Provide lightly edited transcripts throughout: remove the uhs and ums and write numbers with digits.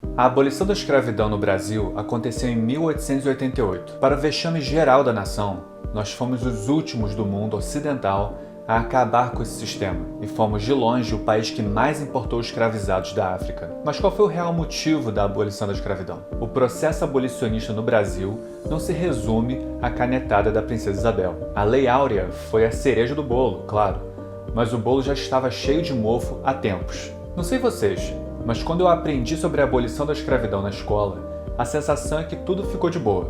A abolição da escravidão no Brasil aconteceu em 1888. Para o vexame geral da nação, nós fomos os últimos do mundo ocidental a acabar com esse sistema e fomos de longe o país que mais importou escravizados da África. Mas qual foi o real motivo da abolição da escravidão? O processo abolicionista no Brasil não se resume à canetada da Princesa Isabel. A Lei Áurea foi a cereja do bolo, claro, mas o bolo já estava cheio de mofo há tempos. Não sei vocês, mas quando eu aprendi sobre a abolição da escravidão na escola, a sensação é que tudo ficou de boa.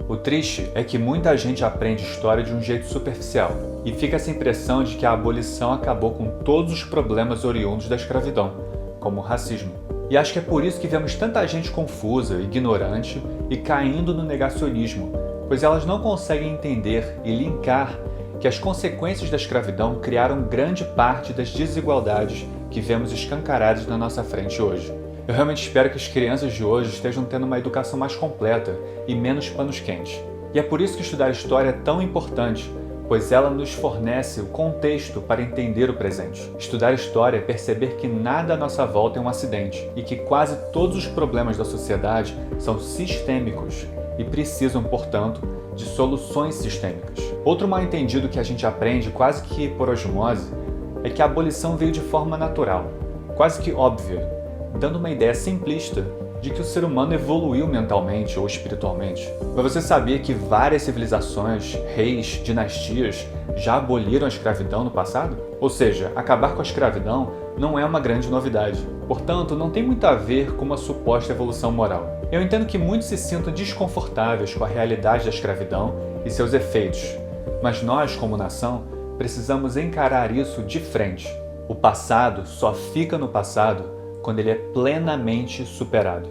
O triste é que muita gente aprende história de um jeito superficial e fica essa impressão de que a abolição acabou com todos os problemas oriundos da escravidão, como o racismo. E acho que é por isso que vemos tanta gente confusa, ignorante e caindo no negacionismo, pois elas não conseguem entender e linkar que as consequências da escravidão criaram grande parte das desigualdades que vemos escancaradas na nossa frente hoje. Eu realmente espero que as crianças de hoje estejam tendo uma educação mais completa e menos panos quentes. E é por isso que estudar história é tão importante, pois ela nos fornece o contexto para entender o presente. Estudar história é perceber que nada à nossa volta é um acidente e que quase todos os problemas da sociedade são sistêmicos e precisam, portanto, de soluções sistêmicas. Outro mal-entendido que a gente aprende quase que por osmose é que a abolição veio de forma natural, quase que óbvia, dando uma ideia simplista de que o ser humano evoluiu mentalmente ou espiritualmente. Mas você sabia que várias civilizações, reis, dinastias já aboliram a escravidão no passado? Ou seja, acabar com a escravidão não é uma grande novidade. Portanto, não tem muito a ver com uma suposta evolução moral. Eu entendo que muitos se sintam desconfortáveis com a realidade da escravidão e seus efeitos, mas nós, como nação, precisamos encarar isso de frente. O passado só fica no passado quando ele é plenamente superado.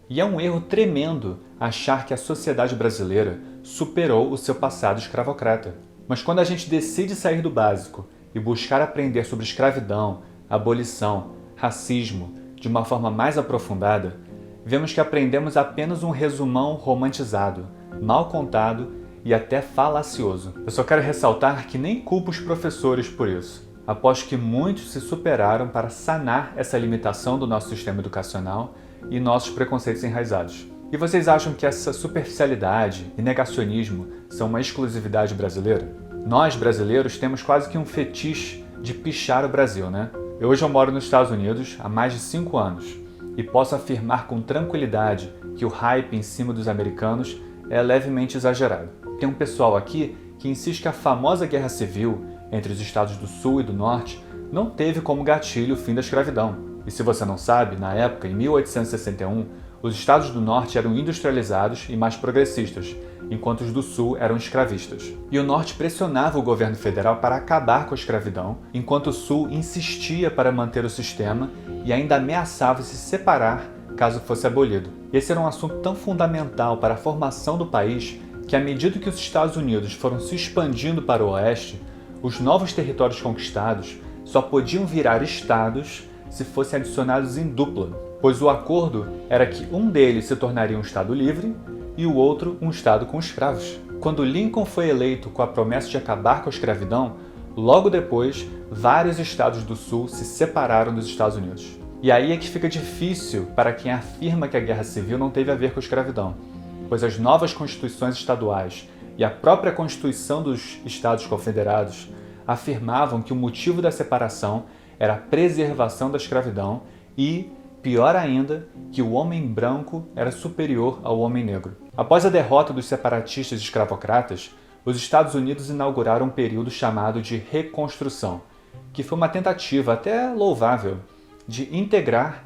E é um erro tremendo achar que a sociedade brasileira superou o seu passado escravocrata. Mas quando a gente decide sair do básico e buscar aprender sobre escravidão, abolição, racismo de uma forma mais aprofundada, vemos que aprendemos apenas um resumão romantizado, mal contado e até falacioso. Eu só quero ressaltar que nem culpo os professores por isso. Aposto que muitos se superaram para sanar essa limitação do nosso sistema educacional e nossos preconceitos enraizados. E vocês acham que essa superficialidade e negacionismo são uma exclusividade brasileira? Nós, brasileiros, temos quase que um fetiche de pichar o Brasil, né? Hoje eu moro nos Estados Unidos há mais de 5 anos e posso afirmar com tranquilidade que o hype em cima dos americanos é levemente exagerado. Tem um pessoal aqui que insiste que a famosa guerra civil entre os estados do Sul e do Norte não teve como gatilho o fim da escravidão. E se você não sabe, na época, em 1861, os estados do Norte eram industrializados e mais progressistas, enquanto os do Sul eram escravistas. E o Norte pressionava o governo federal para acabar com a escravidão, enquanto o Sul insistia para manter o sistema e ainda ameaçava se separar caso fosse abolido. Esse era um assunto tão fundamental para a formação do país que, à medida que os Estados Unidos foram se expandindo para o oeste, os novos territórios conquistados só podiam virar estados se fossem adicionados em dupla, pois o acordo era que um deles se tornaria um estado livre e o outro um estado com escravos. Quando Lincoln foi eleito com a promessa de acabar com a escravidão, logo depois, vários estados do Sul se separaram dos Estados Unidos. E aí é que fica difícil para quem afirma que a Guerra Civil não teve a ver com a escravidão, pois as novas constituições estaduais e a própria Constituição dos Estados Confederados afirmavam que o motivo da separação era a preservação da escravidão e, pior ainda, que o homem branco era superior ao homem negro. Após a derrota dos separatistas escravocratas, os Estados Unidos inauguraram um período chamado de Reconstrução, que foi uma tentativa até louvável de integrar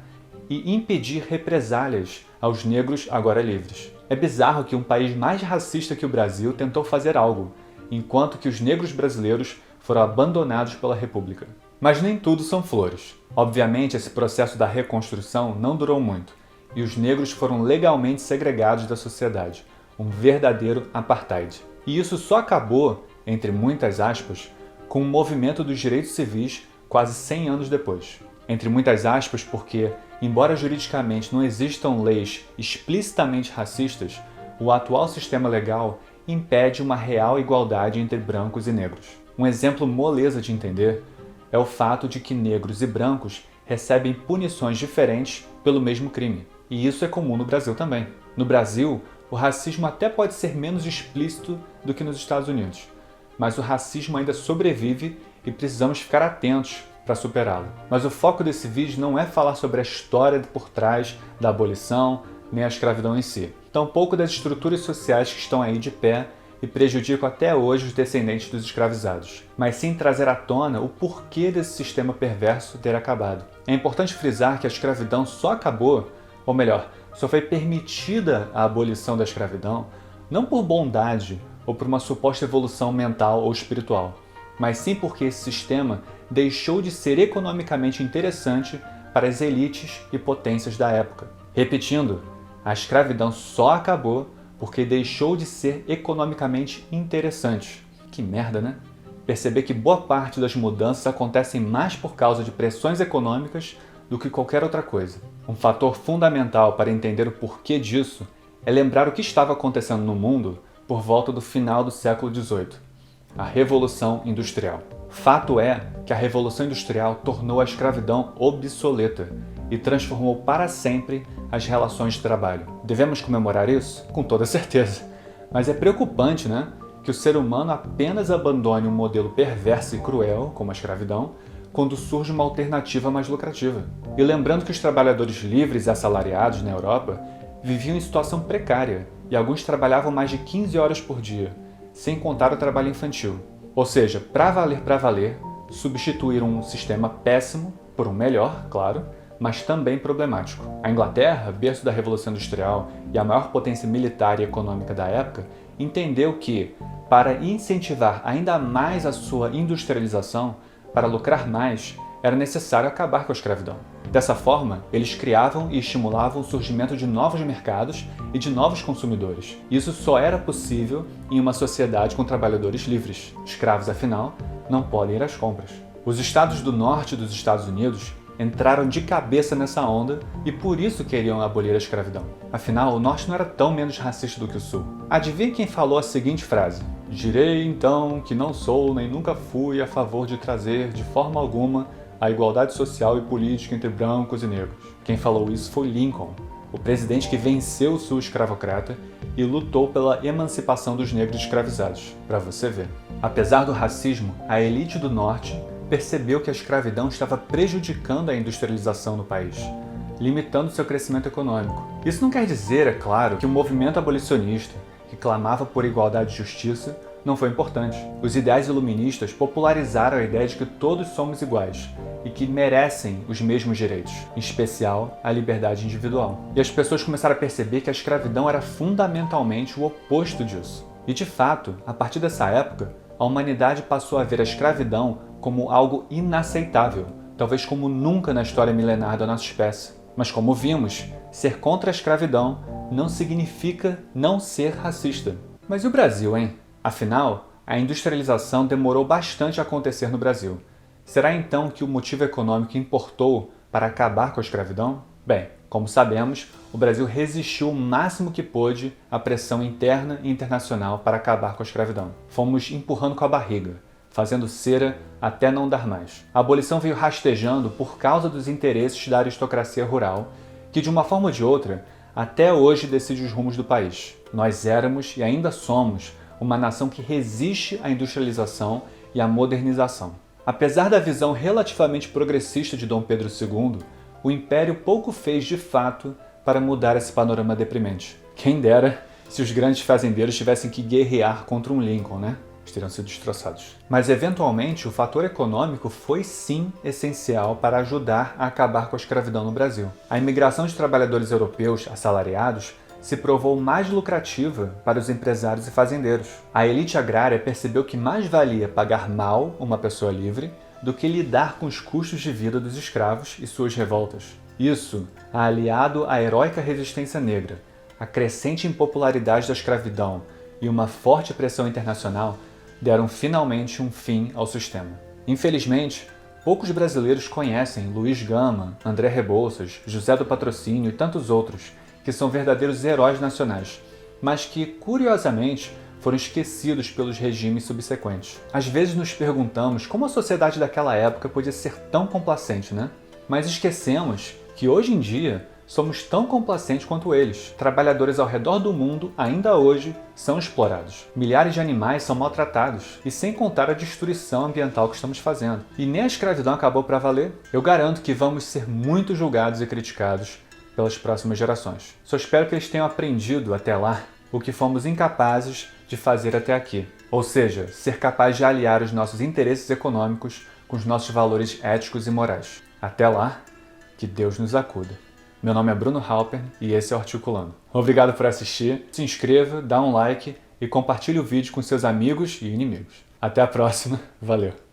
e impedir represálias aos negros agora livres. É bizarro que um país mais racista que o Brasil tentou fazer algo, enquanto que os negros brasileiros foram abandonados pela República. Mas nem tudo são flores. Obviamente, esse processo da reconstrução não durou muito, e os negros foram legalmente segregados da sociedade, um verdadeiro apartheid. E isso só acabou, entre muitas aspas, com o movimento dos direitos civis quase 100 anos depois. Entre muitas aspas porque, embora juridicamente não existam leis explicitamente racistas, o atual sistema legal impede uma real igualdade entre brancos e negros. Um exemplo moleza de entender é o fato de que negros e brancos recebem punições diferentes pelo mesmo crime. E isso é comum no Brasil também. No Brasil, o racismo até pode ser menos explícito do que nos Estados Unidos, mas o racismo ainda sobrevive e precisamos ficar atentos para superá-lo. Mas o foco desse vídeo não é falar sobre a história por trás da abolição, nem a escravidão em si. Tampouco das estruturas sociais que estão aí de pé e prejudicam até hoje os descendentes dos escravizados, mas sim trazer à tona o porquê desse sistema perverso ter acabado. É importante frisar que a escravidão só acabou, ou melhor, só foi permitida a abolição da escravidão, não por bondade ou por uma suposta evolução mental ou espiritual, mas sim porque esse sistema deixou de ser economicamente interessante para as elites e potências da época. Repetindo, a escravidão só acabou porque deixou de ser economicamente interessante. Que merda, né? Perceber que boa parte das mudanças acontecem mais por causa de pressões econômicas do que qualquer outra coisa. Um fator fundamental para entender o porquê disso é lembrar o que estava acontecendo no mundo por volta do final do século XVIII, a Revolução Industrial. Fato é que a Revolução Industrial tornou a escravidão obsoleta e transformou para sempre as relações de trabalho. Devemos comemorar isso? Com toda certeza. Mas é preocupante, né? Que o ser humano apenas abandone um modelo perverso e cruel, como a escravidão, quando surge uma alternativa mais lucrativa. E lembrando que os trabalhadores livres e assalariados na Europa viviam em situação precária e alguns trabalhavam mais de 15 horas por dia, sem contar o trabalho infantil. Ou seja, para valer, substituíram um sistema péssimo por um melhor, claro, mas também problemático. A Inglaterra, berço da Revolução Industrial e a maior potência militar e econômica da época, entendeu que, para incentivar ainda mais a sua industrialização, para lucrar mais, era necessário acabar com a escravidão. Dessa forma, eles criavam e estimulavam o surgimento de novos mercados e de novos consumidores. Isso só era possível em uma sociedade com trabalhadores livres. Escravos, afinal, não podem ir às compras. Os estados do norte dos Estados Unidos entraram de cabeça nessa onda e por isso queriam abolir a escravidão. Afinal, o norte não era tão menos racista do que o sul. Adivinha quem falou a seguinte frase? Direi então que não sou nem nunca fui a favor de trazer de forma alguma a igualdade social e política entre brancos e negros. Quem falou isso foi Lincoln, o presidente que venceu o sul escravocrata e lutou pela emancipação dos negros escravizados. Para você ver. Apesar do racismo, a elite do norte percebeu que a escravidão estava prejudicando a industrialização no país, limitando seu crescimento econômico. Isso não quer dizer, é claro, que o movimento abolicionista, que clamava por igualdade e justiça, não foi importante. Os ideais iluministas popularizaram a ideia de que todos somos iguais e que merecem os mesmos direitos, em especial a liberdade individual. E as pessoas começaram a perceber que a escravidão era fundamentalmente o oposto disso. E de fato, a partir dessa época, a humanidade passou a ver a escravidão como algo inaceitável, talvez como nunca na história milenar da nossa espécie. Mas como vimos, ser contra a escravidão não significa não ser racista. Mas e o Brasil, hein? Afinal, a industrialização demorou bastante a acontecer no Brasil. Será então que o motivo econômico importou para acabar com a escravidão? Bem, como sabemos, o Brasil resistiu o máximo que pôde à pressão interna e internacional para acabar com a escravidão. Fomos empurrando com a barriga, fazendo cera até não dar mais. A abolição veio rastejando por causa dos interesses da aristocracia rural, que de uma forma ou de outra, até hoje decide os rumos do país. Nós éramos e ainda somos uma nação que resiste à industrialização e à modernização. Apesar da visão relativamente progressista de Dom Pedro II, o Império pouco fez de fato para mudar esse panorama deprimente. Quem dera se os grandes fazendeiros tivessem que guerrear contra um Lincoln, né? Eles teriam sido destroçados. Mas, eventualmente, o fator econômico foi sim essencial para ajudar a acabar com a escravidão no Brasil. A imigração de trabalhadores europeus assalariados se provou mais lucrativa para os empresários e fazendeiros. A elite agrária percebeu que mais valia pagar mal uma pessoa livre do que lidar com os custos de vida dos escravos e suas revoltas. Isso, aliado à heróica resistência negra, a crescente impopularidade da escravidão e uma forte pressão internacional, deram finalmente um fim ao sistema. Infelizmente, poucos brasileiros conhecem Luiz Gama, André Rebouças, José do Patrocínio e tantos outros, que são verdadeiros heróis nacionais, mas que, curiosamente, foram esquecidos pelos regimes subsequentes. Às vezes nos perguntamos como a sociedade daquela época podia ser tão complacente, né? Mas esquecemos que hoje em dia somos tão complacentes quanto eles. Trabalhadores ao redor do mundo, ainda hoje, são explorados. Milhares de animais são maltratados, e sem contar a destruição ambiental que estamos fazendo. E nem a escravidão acabou para valer. Eu garanto que vamos ser muito julgados e criticados pelas próximas gerações. Só espero que eles tenham aprendido até lá o que fomos incapazes de fazer até aqui. Ou seja, ser capaz de aliar os nossos interesses econômicos com os nossos valores éticos e morais. Até lá, que Deus nos acuda. Meu nome é Bruno Halpern e esse é o Articulando. Obrigado por assistir, se inscreva, dá um like e compartilhe o vídeo com seus amigos e inimigos. Até a próxima, valeu!